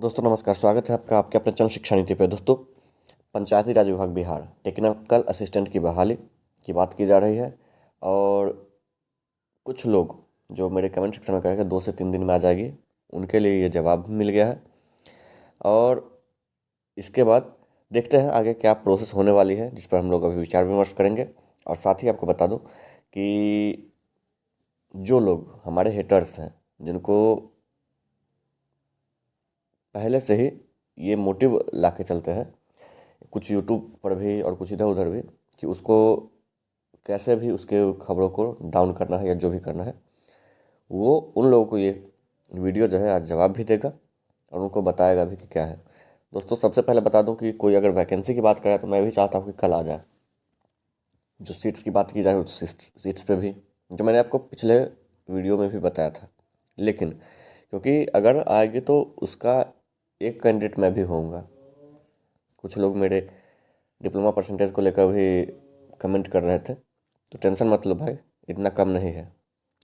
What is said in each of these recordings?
दोस्तों नमस्कार, स्वागत है आपका आपके अपने चैनल शिक्षा नीति पे। दोस्तों, पंचायती राज विभाग बिहार टेक्निकल असिस्टेंट की बहाली की बात की जा रही है और कुछ लोग जो मेरे कमेंट सेक्शन में कहेंगे 2 से 3 दिन में आ जाएगी, उनके लिए ये जवाब भी मिल गया है। और इसके बाद देखते हैं आगे क्या प्रोसेस होने वाली है, जिस पर हम लोग अभी विचार विमर्श करेंगे। और साथ ही आपको बता दूं कि जो लोग हमारे हेटर्स हैं, जिनको पहले से ही ये मोटिव ला के चलते हैं, कुछ यूट्यूब पर भी और कुछ इधर उधर भी, कि उसको कैसे भी उसके खबरों को डाउन करना है या जो भी करना है, वो उन लोगों को ये वीडियो जो है आज जवाब भी देगा और उनको बताएगा भी कि क्या है। दोस्तों, सबसे पहले बता दूं कि कोई अगर वैकेंसी की बात करे तो मैं भी चाहता हूँ कि कल आ जाए। जो सीट्स की बात की जाए उस सीट्स पे भी, जो मैंने आपको पिछले वीडियो में भी बताया था। लेकिन क्योंकि अगर आएगी तो उसका एक कैंडिडेट मैं भी होऊंगा। कुछ लोग मेरे डिप्लोमा परसेंटेज को लेकर भी कमेंट कर रहे थे, तो टेंशन मत लो भाई, इतना कम नहीं है,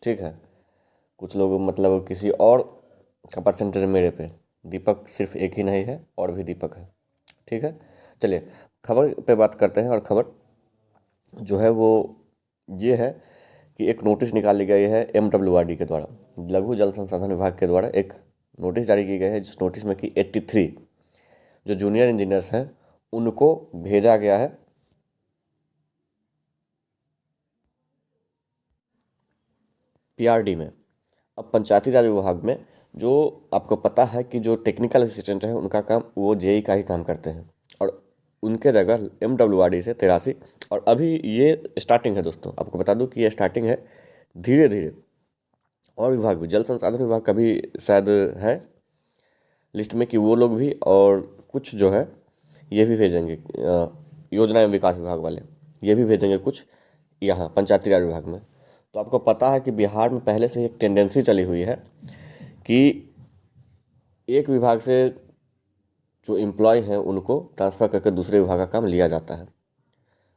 ठीक है। कुछ लोग मतलब किसी और का परसेंटेज मेरे पे, दीपक सिर्फ एक ही नहीं है, और भी दीपक है, ठीक है। चलिए खबर पे बात करते हैं। और खबर जो है वो ये है कि एक नोटिस निकाली गई है MWRD के द्वारा, लघु जल संसाधन विभाग के द्वारा एक नोटिस जारी की गई है, जिस नोटिस में कि 83 जो जूनियर इंजीनियर्स हैं उनको भेजा गया है PRD में। अब पंचायती राज विभाग में जो आपको पता है कि जो टेक्निकल असिस्टेंट है उनका काम वो जेई का ही काम करते हैं, और उनके जगह MWRD से 83। और अभी ये स्टार्टिंग है दोस्तों, आपको बता दूं कि ये स्टार्टिंग है। धीरे धीरे और विभाग भी, जल संसाधन विभाग का भी शायद है लिस्ट में कि वो लोग भी, और कुछ जो है ये भी भेजेंगे, योजना एवं विकास विभाग वाले ये भी भेजेंगे कुछ यहाँ पंचायती राज विभाग में। तो आपको पता है कि बिहार में पहले से एक टेंडेंसी चली हुई है कि एक विभाग से जो एम्प्लॉय हैं उनको ट्रांसफ़र करके दूसरे विभाग का काम लिया जाता है,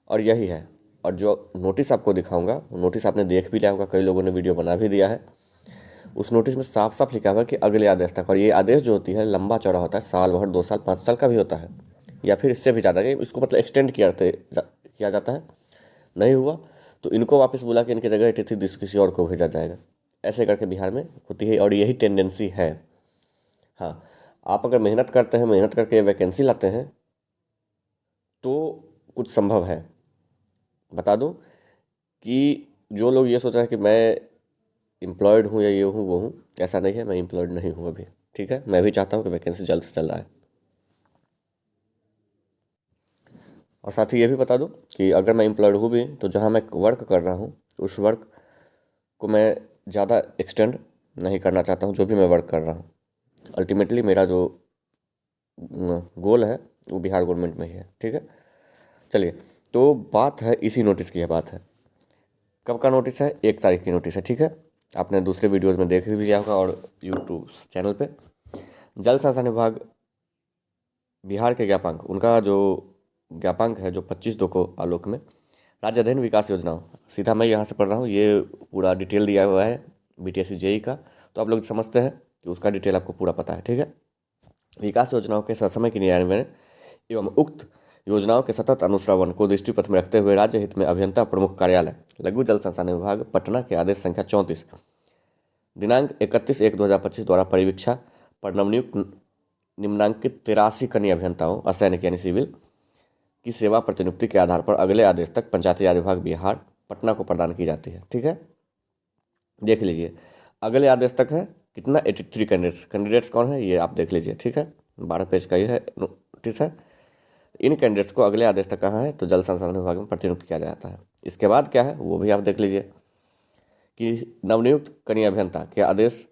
और यही है। और जो नोटिस आपको दिखाऊंगा, नोटिस आपने देख भी लिया होगा, कई लोगों ने वीडियो बना भी दिया है। उस नोटिस में साफ साफ लिखा हुआ है कि अगले आदेश तक, और ये आदेश जो होती है लंबा चौड़ा होता है, साल भर, 2 साल, 5 साल का भी होता है, या फिर इससे भी ज़्यादा, इसको मतलब एक्सटेंड किया जाता है। नहीं हुआ तो इनको वापस बुला के इनकी जगह 83 किसी और को भेजा जाएगा। ऐसे करके बिहार में होती है और यही टेंडेंसी है। हाँ, आप अगर मेहनत करते हैं, मेहनत करके वैकेंसी लाते हैं तो कुछ संभव है। बता दूं कि जो लोग ये सोच रहे हैं कि मैं एम्प्लॉयड हूँ या ये हूँ वो हूँ, ऐसा नहीं है। मैं एम्प्लॉयड नहीं हूँ अभी, ठीक है। मैं भी चाहता हूँ कि वैकेंसी जल्द से जल्द आए। और साथ ही ये भी बता दूं कि अगर मैं एम्प्लॉयड हूँ भी तो जहाँ मैं वर्क कर रहा हूँ उस वर्क को मैं ज़्यादा एक्सटेंड नहीं करना चाहता हूँ। जो भी मैं वर्क कर रहा हूँ, अल्टीमेटली मेरा जो गोल है वो बिहार गवर्नमेंट में ही है, ठीक है। चलिए, तो बात है इसी नोटिस की, है बात है कब का नोटिस है, 1 तारीख की नोटिस है, ठीक है। आपने दूसरे वीडियोज़ में देख भी लिया होगा और यूट्यूब चैनल पे। जल संसाधन विभाग बिहार के ज्ञापांक, उनका जो ज्ञापांक है जो 25/2 को आलोक में राज्य अध्ययन विकास योजनाओं, सीधा मैं यहाँ से पढ़ रहा हूँ, ये पूरा डिटेल दिया हुआ है BTSC JEE का, तो आप लोग समझते हैं कि उसका डिटेल आपको पूरा पता है, ठीक है। विकास योजनाओं के ससमय क्रियान्वयन एवं उक्त योजनाओं के सतत अनुश्रवण को दृष्टिपथ में रखते हुए राज्य हित में अभियंता प्रमुख कार्यालय लघु जल संसाधन विभाग पटना के आदेश संख्या 34 दिनांक 31/1/2025 द्वारा परिवीक्षा पर नवनियुक्त निम्नांकित 83 कनीय अभियंताओं असैनिक यानी सिविल की सेवा प्रतिनियुक्ति के आधार पर अगले आदेश तक पंचायती राज विभाग बिहार पटना को प्रदान की जाती है, ठीक है। देख लीजिए, अगले आदेश तक है कितना, 83 कैंडिडेट्स कौन है ये आप देख लीजिए, ठीक है। 12 पेज का ये है नोटिस है। इन कैंडिडेट्स को अगले आदेश तक कहाँ है तो जल संसाधन विभाग में प्रतिनियुक्त किया जाता है। इसके बाद क्या है वो भी आप देख लीजिए कि नवनियुक्त कनीय अभियंता के आदेश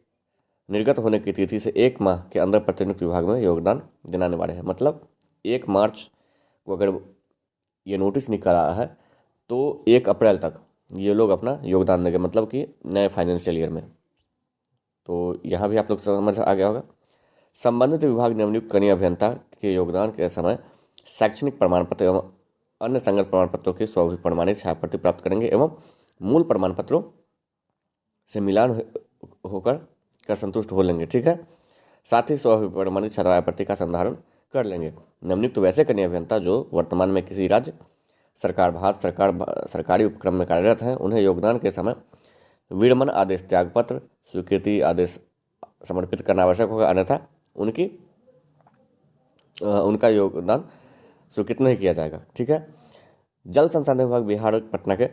निर्गत होने की तिथि से 1 माह के अंदर प्रतिनियुक्त विभाग में योगदान दिलाने वाले हैं। मतलब 1 मार्च को अगर ये नोटिस निकल रहा है तो 1 अप्रैल तक ये लोग अपना योगदान देंगे, मतलब कि नए फाइनेंशियल ईयर में। तो यहाँ भी आप लोग समझ आ गया होगा। संबंधित विभाग निम्नयुक्त कनीय अभियंता के योगदान के समय शैक्षणिक प्रमाण पत्र एवं अन्य संगत प्रमाण पत्रों की स्वप्रमाणित छायाप्रति प्राप्त करेंगे एवं मूल प्रमाण पत्रों से मिलान होकर संतुष्ट हो लेंगे, ठीक है। साथ ही स्वप्रमाणित छात्रवाय पत्र का संधारण कर लेंगे। नवनियुक्त वैसे कनीय अभियंता जो वर्तमान में किसी राज्य सरकार, भारत सरकार, सरकारी उपक्रम में कार्यरत हैं, उन्हें योगदान के समय विरमण आदेश, त्यागपत्र, स्वीकृति आदेश समर्पित करना आवश्यक होगा, अन्यथा उनका योगदान स्वीकृत नहीं किया जाएगा। ठीक है। जल संसाधन विभाग बिहार पटना के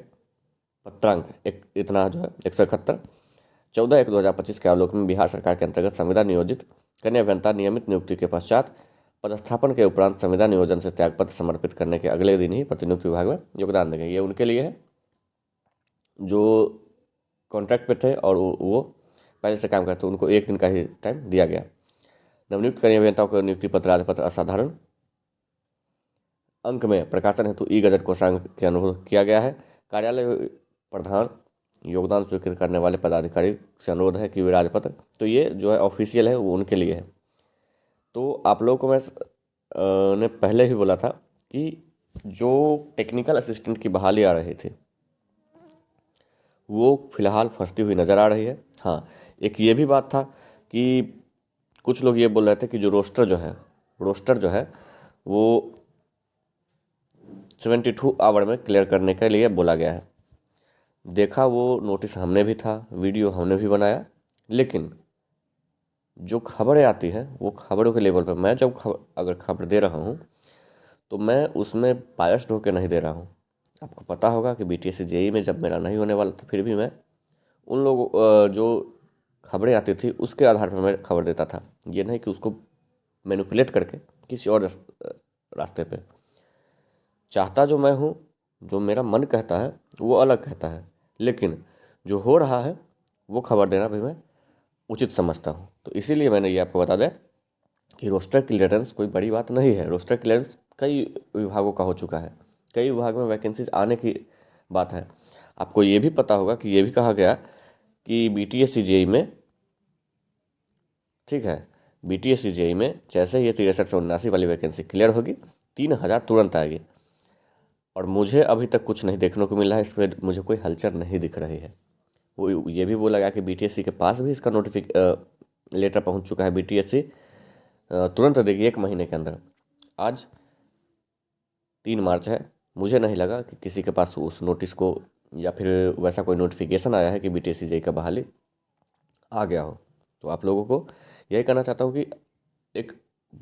पत्रांक इतना जो है 171 14/1/2025 के आलोक में बिहार सरकार के अंतर्गत संविदा नियोजित कन्या अभियंता नियमित नियुक्ति के पश्चात पदस्थापन के उपरांत संविदा नियोजन से त्यागपत्र समर्पित करने के अगले दिन ही प्रतिनियुक्ति विभाग में योगदान देंगे। ये उनके लिए है जो कॉन्ट्रैक्ट पे थे और वो पहले से काम करते, उनको एक दिन का ही टाइम दिया गया। नवनियुक्त कन्या अभियंताओं को नियुक्ति पत्र, राजपत्र असाधारण अंक में प्रकाशन हेतु ई गजट कोषांग के अनुरोध किया गया है। कार्यालय प्रधान योगदान स्वीकृत करने वाले पदाधिकारी से अनुरोध है कि वे राजपत्र, तो ये जो है ऑफिशियल है, वो उनके लिए है। तो आप लोगों को मैं ने पहले ही बोला था कि जो टेक्निकल असिस्टेंट की बहाली आ रही थी वो फिलहाल फंसती हुई नज़र आ रही है। हाँ, एक ये भी बात था कि कुछ लोग ये बोल रहे थे कि जो रोस्टर जो है वो 72 आवर में क्लियर करने के लिए बोला गया है। देखा, वो नोटिस हमने भी था, वीडियो हमने भी बनाया, लेकिन जो खबरें आती हैं वो खबरों के लेवल पर मैं जब अगर खबर दे रहा हूँ तो मैं उसमें बायस्ड होकर नहीं दे रहा हूँ। आपको पता होगा कि बीटीएससी जेईई में जब मेरा नहीं होने वाला था, फिर भी मैं उन लोगों जो खबरें आती थी उसके आधार पर मैं खबर देता था। ये नहीं कि उसको मैनिपुलेट करके किसी और रास्ते पे। चाहता जो मैं हूँ, जो मेरा मन कहता है वो अलग कहता है, लेकिन जो हो रहा है वो खबर देना भी मैं उचित समझता हूँ। तो इसीलिए मैंने ये आपको बता दें कि रोस्टर क्लियरेंस कोई बड़ी बात नहीं है। रोस्टर क्लियरेंस कई विभागों का हो चुका है, कई विभाग में वैकेंसीज आने की बात है। आपको ये भी पता होगा कि ये भी कहा गया कि बीटीएससी जेईई में, ठीक है, बीटीएससी जेईई में जैसे ही 63 से 79 वाली वैकेंसी क्लियर होगी 3000 तुरंत आएगी। और मुझे अभी तक कुछ नहीं देखने को मिला है, इसमें मुझे कोई हलचल नहीं दिख रही है। वो ये भी बोला गया कि बीटीएससी के पास भी इसका लेटर पहुंच चुका है। बीटीएससी तुरंत देगी 1 महीने के अंदर। आज 3 मार्च है, मुझे नहीं लगा कि किसी के पास उस नोटिस को या फिर वैसा कोई नोटिफिकेशन आया है कि बीटीएससी जेईई का बहाली आ गया हो। तो आप लोगों को यही कहना चाहता हूँ कि एक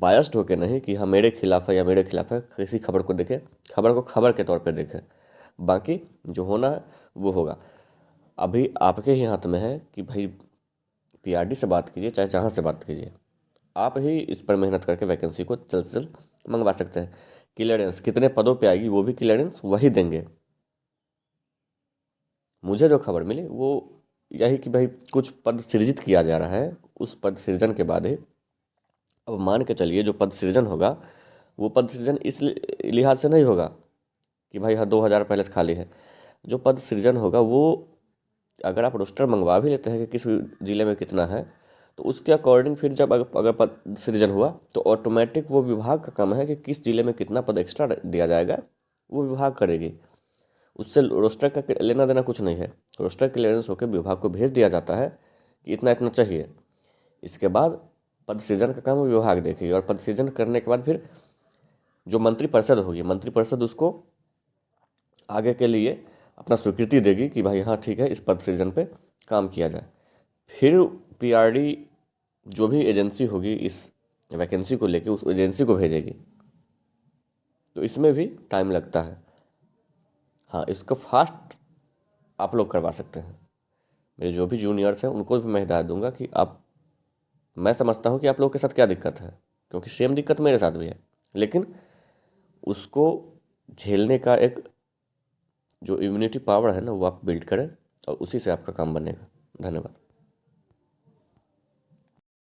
बायस्ड होकर नहीं कि हाँ मेरे खिलाफ है या मेरे खिलाफ है, किसी खबर को देखें, खबर को खबर के तौर पे देखें, बाकी जो होना है वो होगा। अभी आपके ही हाथ में है कि भाई पीआरडी से बात कीजिए, चाहे जहाँ से बात कीजिए, आप ही इस पर मेहनत करके वैकेंसी को जल्द से जल्द मंगवा सकते हैं। क्लियरेंस कितने पदों पे आएगी वो भी क्लियरेंस वही देंगे। मुझे जो खबर मिली वो यही कि भाई कुछ पद सृजित किया जा रहा है, उस पद सृजन के बाद ही, अब मान के चलिए जो पद सृजन होगा वो पद सृजन इस लिहाज से नहीं होगा कि भाई हाँ 2000 पहले से खाली है। जो पद सृजन होगा वो अगर आप रोस्टर मंगवा भी लेते हैं कि किस ज़िले में कितना है, तो उसके अकॉर्डिंग फिर जब अगर पद सृजन हुआ तो ऑटोमेटिक वो विभाग का काम है कि किस ज़िले में कितना पद एक्स्ट्रा दिया जाएगा, वो विभाग करेगी। उससे रोस्टर का लेना देना कुछ नहीं है। रोस्टर क्लियरेंस होकर विभाग को भेज दिया जाता है कि इतना इतना चाहिए। इसके बाद पद सृजन का काम विभाग देखेगी और पद सृजन करने के बाद फिर जो मंत्रिपरिषद होगी, मंत्रिपरिषद उसको आगे के लिए अपना स्वीकृति देगी कि भाई हाँ ठीक है, इस पद सृजन पे काम किया जाए। फिर पीआरडी जो भी एजेंसी होगी इस वैकेंसी को लेके उस एजेंसी को भेजेगी, तो इसमें भी टाइम लगता है। हाँ, इसको फास्ट आप लोग करवा सकते हैं। मेरे जो भी जूनियर्स हैं उनको भी मैं हिदायत दूंगा कि मैं समझता हूँ कि आप लोगों के साथ क्या दिक्कत है, क्योंकि सेम दिक्कत मेरे साथ भी है, लेकिन उसको झेलने का एक जो इम्यूनिटी पावर है ना वो आप बिल्ड करें और उसी से आपका काम बनेगा। धन्यवाद।